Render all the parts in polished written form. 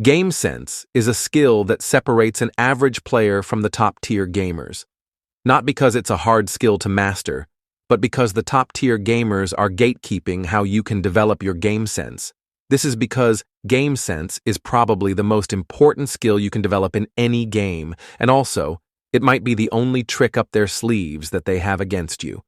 GameSense is a skill that separates an average player from the top-tier gamers. Not because it's a hard skill to master, but because the top-tier gamers are gatekeeping how you can develop your GameSense. This is because GameSense is probably the most important skill you can develop in any game, and also, it might be the only trick up their sleeves that they have against you.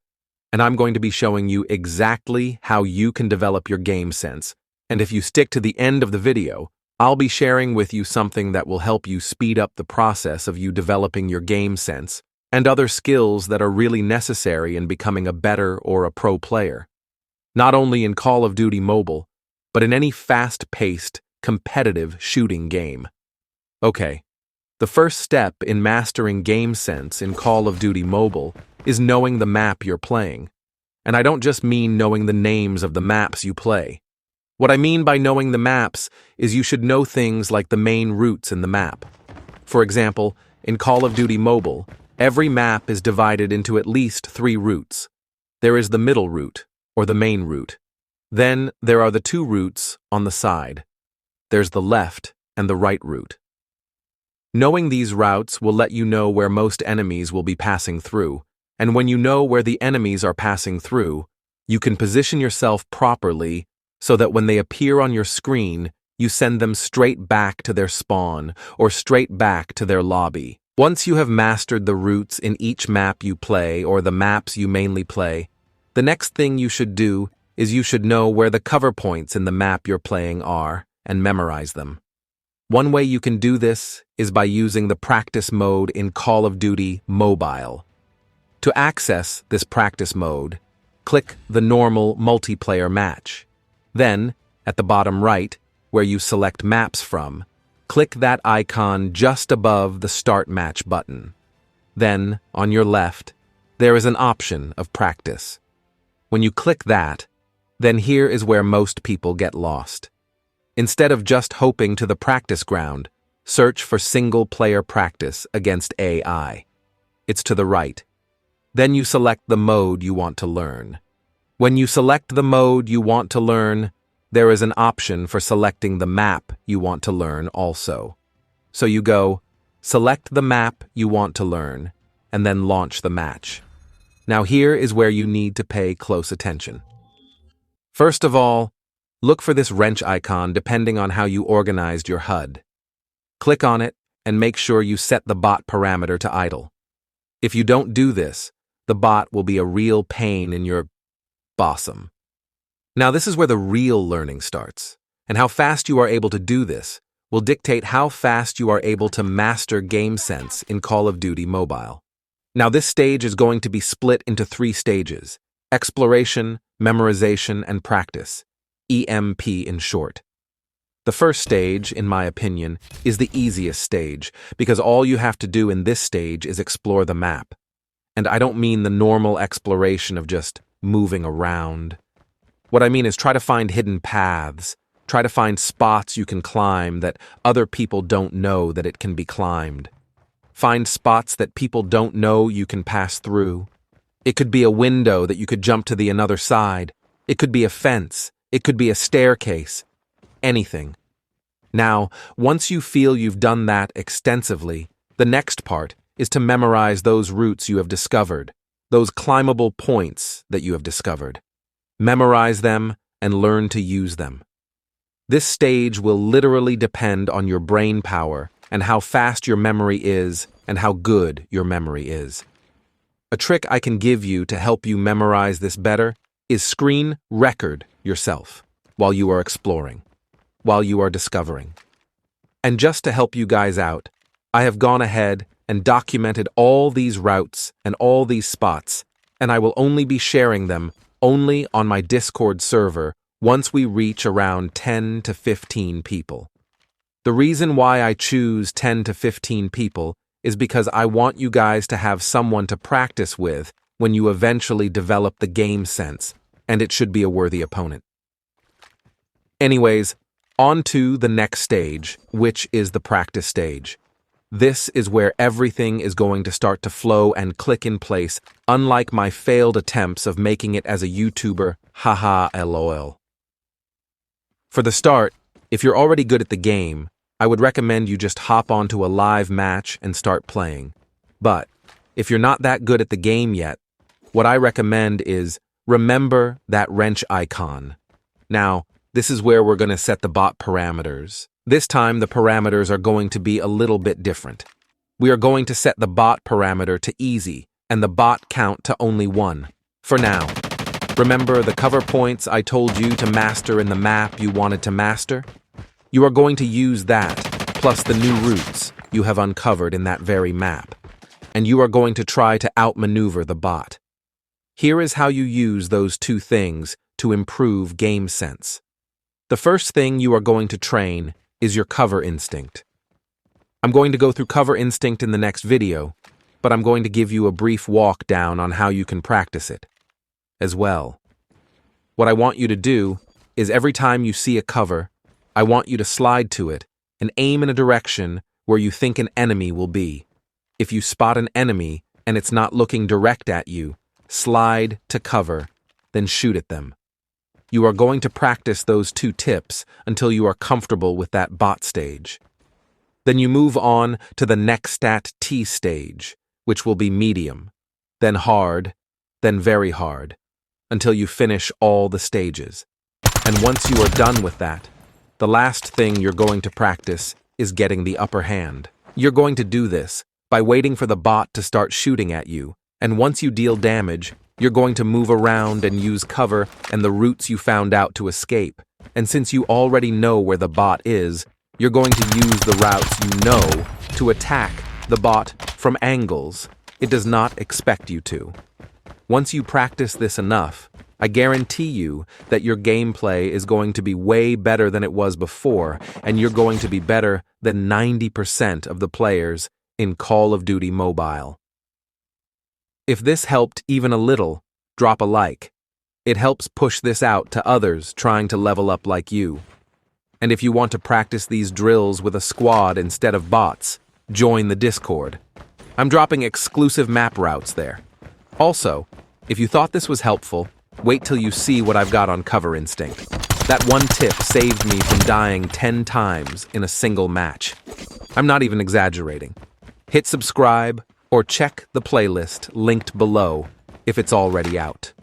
And I'm going to be showing you exactly how you can develop your GameSense. And if you stick to the end of the video, I'll be sharing with you something that will help you speed up the process of you developing your GameSense and other skills that are really necessary in becoming a better or a pro player. Not only in Call of Duty Mobile, but in any fast-paced, competitive shooting game. Okay, the first step in mastering GameSense in Call of Duty Mobile is knowing the map you're playing. And I don't just mean knowing the names of the maps you play. What I mean by knowing the maps is you should know things like the main routes in the map. For example, in Call of Duty Mobile, every map is divided into at least 3 routes. There is the middle route, or the main route. Then there are the 2 routes on the side. There's the left and the right route. Knowing these routes will let you know where most enemies will be passing through, and when you know where the enemies are passing through, you can position yourself properly so that when they appear on your screen, you send them straight back to their spawn or straight back to their lobby. Once you have mastered the routes in each map you play or the maps you mainly play, the next thing you should do is you should know where the cover points in the map you're playing are and memorize them. One way you can do this is by using the practice mode in Call of Duty Mobile. To access this practice mode, click the normal multiplayer match. Then, at the bottom right, where you select maps from, click that icon just above the Start Match button. Then, on your left, there is an option of practice. When you click that, then here is where most people get lost. Instead of just hoping to the practice ground, search for single-player practice against AI. It's to the right. Then you select the mode you want to learn. When you select the mode you want to learn, there is an option for selecting the map you want to learn also. So you go, select the map you want to learn, and then launch the match. Now here is where you need to pay close attention. First of all, look for this wrench icon depending on how you organized your HUD. Click on it and make sure you set the bot parameter to idle. If you don't do this, the bot will be a real pain in your bosom. Now this is where the real learning starts, and how fast you are able to do this will dictate how fast you are able to master GameSense in Call of Duty Mobile. Now this stage is going to be split into 3 stages: exploration, memorization, and practice, EMP in short. The first stage, in my opinion, is the easiest stage, because all you have to do in this stage is explore the map. And I don't mean the normal exploration of just moving around. What I mean is try to find hidden paths, try to find spots you can climb that other people don't know that it can be climbed. Find spots that people don't know you can pass through. It could be a window that you could jump to the other side. It could be a fence. It could be a staircase. Anything. Now, once you feel you've done that extensively, the next part is to memorize those routes you have discovered, those climbable points that you have discovered. Memorize them and learn to use them. This stage will literally depend on your brain power and how fast your memory is and how good your memory is. A trick I can give you to help you memorize this better is screen record yourself while you are exploring, while you are discovering. And just to help you guys out, I have gone ahead and documented all these routes and all these spots, and I will only be sharing them only on my Discord server once we reach around 10 to 15 people. The reason why I choose 10 to 15 people is because I want you guys to have someone to practice with when you eventually develop the GameSense, and it should be a worthy opponent. Anyways, on to the next stage, which is the practice stage. This is where everything is going to start to flow and click in place, unlike my failed attempts of making it as a YouTuber, haha lol. For the start, if you're already good at the game, I would recommend you just hop onto a live match and start playing. But if you're not that good at the game yet, what I recommend is remember that wrench icon. Now, this is where we're going to set the bot parameters. This time, the parameters are going to be a little bit different. We are going to set the bot parameter to easy and the bot count to only 1. For now. Remember the cover points I told you to master in the map you wanted to master? You are going to use that, plus the new routes you have uncovered in that very map. And you are going to try to outmaneuver the bot. Here is how you use those two things to improve GameSense. The first thing you are going to train is your cover instinct. I'm going to go through cover instinct in the next video, but I'm going to give you a brief walk down on how you can practice it as well. What I want you to do is every time you see a cover, I want you to slide to it and aim in a direction where you think an enemy will be. If you spot an enemy and it's not looking direct at you, slide to cover, then shoot at them. You are going to practice those two tips until you are comfortable with that bot stage. Then you move on to the next stat T stage, which will be medium, then hard, then very hard, until you finish all the stages. And once you are done with that, the last thing you're going to practice is getting the upper hand. You're going to do this by waiting for the bot to start shooting at you, and once you deal damage, you're going to move around and use cover and the routes you found out to escape. And since you already know where the bot is, you're going to use the routes you know to attack the bot from angles it does not expect you to. Once you practice this enough, I guarantee you that your gameplay is going to be way better than it was before, and you're going to be better than 90% of the players in Call of Duty Mobile. If this helped even a little, drop a like. It helps push this out to others trying to level up like you. And if you want to practice these drills with a squad instead of bots, join the Discord. I'm dropping exclusive map routes there. Also, if you thought this was helpful, wait till you see what I've got on Cover Instinct. That one tip saved me from dying 10 times in a single match. I'm not even exaggerating. Hit subscribe or check the playlist linked below if it's already out.